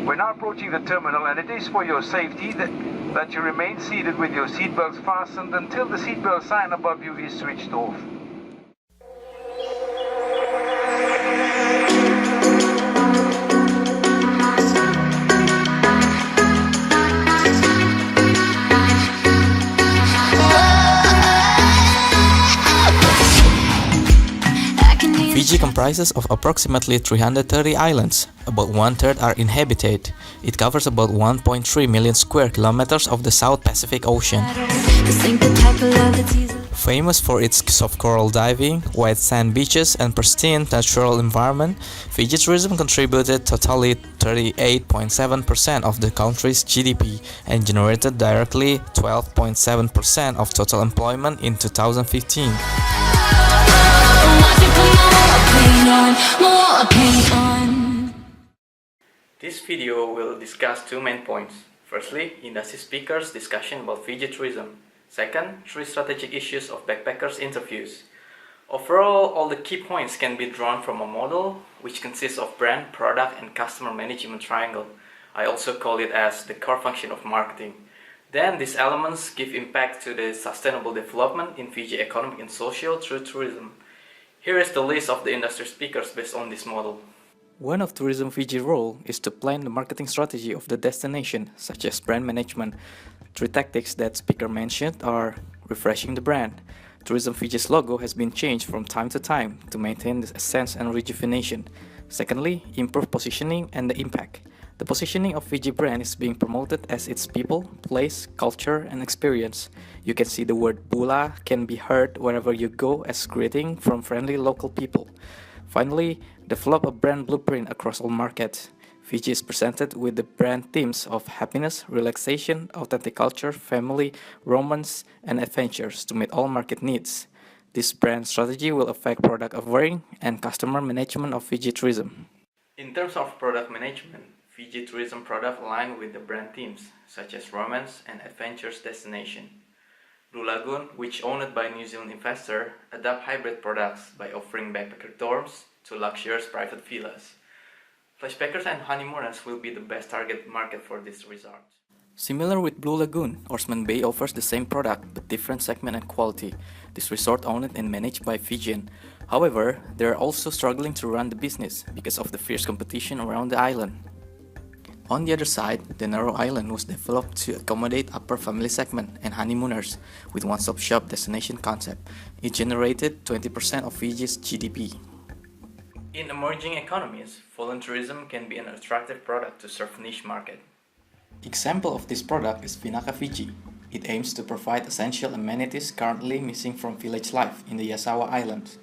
We're now approaching the terminal, and it is for your safety that you remain seated with your seatbelts fastened until the seatbelt sign above you is switched off. Fiji comprises of approximately 330 islands. About one-third are inhabited. It covers about 1.3 million square kilometers of the South Pacific Ocean. Famous for its soft coral diving, white sand beaches, and pristine natural environment, Fiji tourism contributed totally 38.7% of the country's GDP and generated directly 12.7% of total employment in 2015. This video will discuss two main points. Firstly, industry speakers' discussion about Fiji tourism. Second, three strategic issues of backpackers' interviews. Overall, all the key points can be drawn from a model which consists of brand, product, and customer management triangle. I also call it as the core function of marketing. Then these elements give impact to the sustainable development in Fiji economic and social through tourism. Here is the list of the industry speakers based on this model. One of Tourism Fiji's role is to plan the marketing strategy of the destination, such as brand management. Three tactics that speaker mentioned are refreshing the brand. Tourism Fiji's logo has been changed from time to time to maintain the essence and rejuvenation. Secondly, improve positioning and the impact. The positioning of Fiji brand is being promoted as its people, place, culture, and experience. You can see the word Bula can be heard wherever you go as greeting from friendly local people. Finally, develop a brand blueprint across all markets. Fiji is presented with the brand themes of happiness, relaxation, authentic culture, family, romance, and adventures to meet all market needs. This brand strategy will affect product offering and customer management of Fiji tourism. In terms of product management, Fiji tourism product align with the brand themes, such as romance and adventures destination. Blue Lagoon, which owned by New Zealand investor, adopt hybrid products by offering backpacker dorms to luxurious private villas. Flashbackers and honeymooners will be the best target market for this resort. Similar with Blue Lagoon, Orsman Bay offers the same product but different segment and quality. This resort owned and managed by Fijian. However, they are also struggling to run the business because of the fierce competition around the island. On the other side, the narrow island was developed to accommodate upper family segment and honeymooners with one-stop shop destination concept. It generated 20% of Fiji's GDP. In emerging economies, volunteerism can be an attractive product to serve niche market. Example of this product is Vinaka Fiji. It aims to provide essential amenities currently missing from village life in the Yasawa Islands.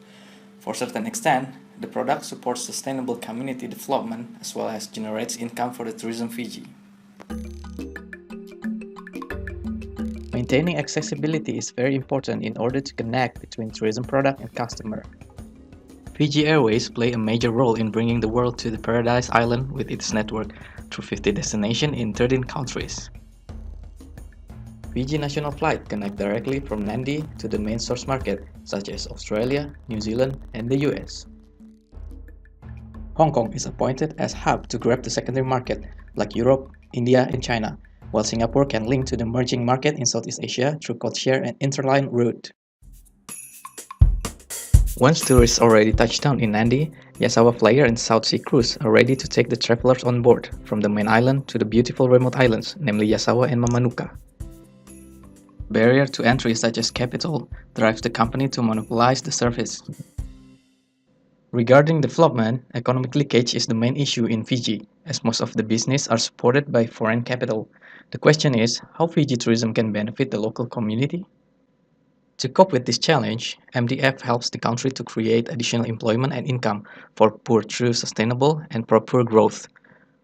For a certain extent, the product supports sustainable community development as well as generates income for the Tourism Fiji. Maintaining accessibility is very important in order to connect between tourism product and customer. Fiji Airways play a major role in bringing the world to the Paradise Island with its network through 50 destinations in 13 countries. Fiji National Flight connect directly from Nadi to the main source market such as Australia, New Zealand, and the US. Hong Kong is appointed as hub to grab the secondary market like Europe, India, and China, while Singapore can link to the emerging market in Southeast Asia through codeshare and interline route. Once tourists already touch down in Nadi, Yasawa Flyer and South Sea Cruise are ready to take the travelers on board from the main island to the beautiful remote islands, namely Yasawa and Mamanuca. Barrier to entry such as capital drives the company to monopolize the service. Regarding development, economic leakage is the main issue in Fiji, as most of the business are supported by foreign capital. The question is, how Fiji tourism can benefit the local community? To cope with this challenge, MDF helps the country to create additional employment and income for poor through sustainable and proper growth.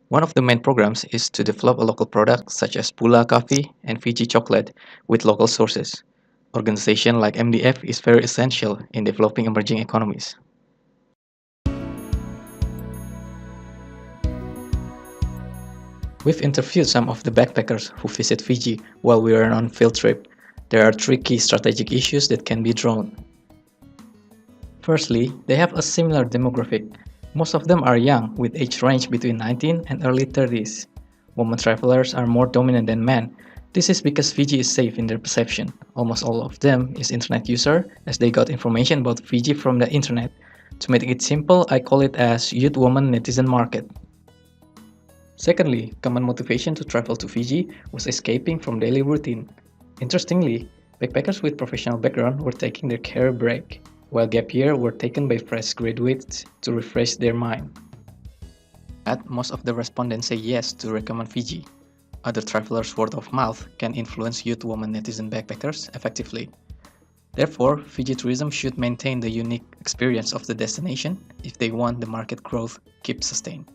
One of the main programs is to develop a local product such as Pula coffee and Fiji chocolate with local sources. Organization like MDF is very essential in developing emerging economies. We've interviewed some of the backpackers who visit Fiji while we were on field trip. There are three key strategic issues that can be drawn. Firstly, they have a similar demographic. Most of them are young, with age range between 19 and early 30s. Women travelers are more dominant than men. This is because Fiji is safe in their perception. Almost all of them is internet user, as they got information about Fiji from the internet. To make it simple, I call it as youth woman netizen market. Secondly, common motivation to travel to Fiji was escaping from daily routine. Interestingly, backpackers with professional background were taking their career break, while gap year were taken by fresh graduates to refresh their mind. But most of the respondents say yes to recommend Fiji. Other travelers' word of mouth can influence youth woman netizen backpackers effectively. Therefore, Fiji tourism should maintain the unique experience of the destination if they want the market growth keep sustained.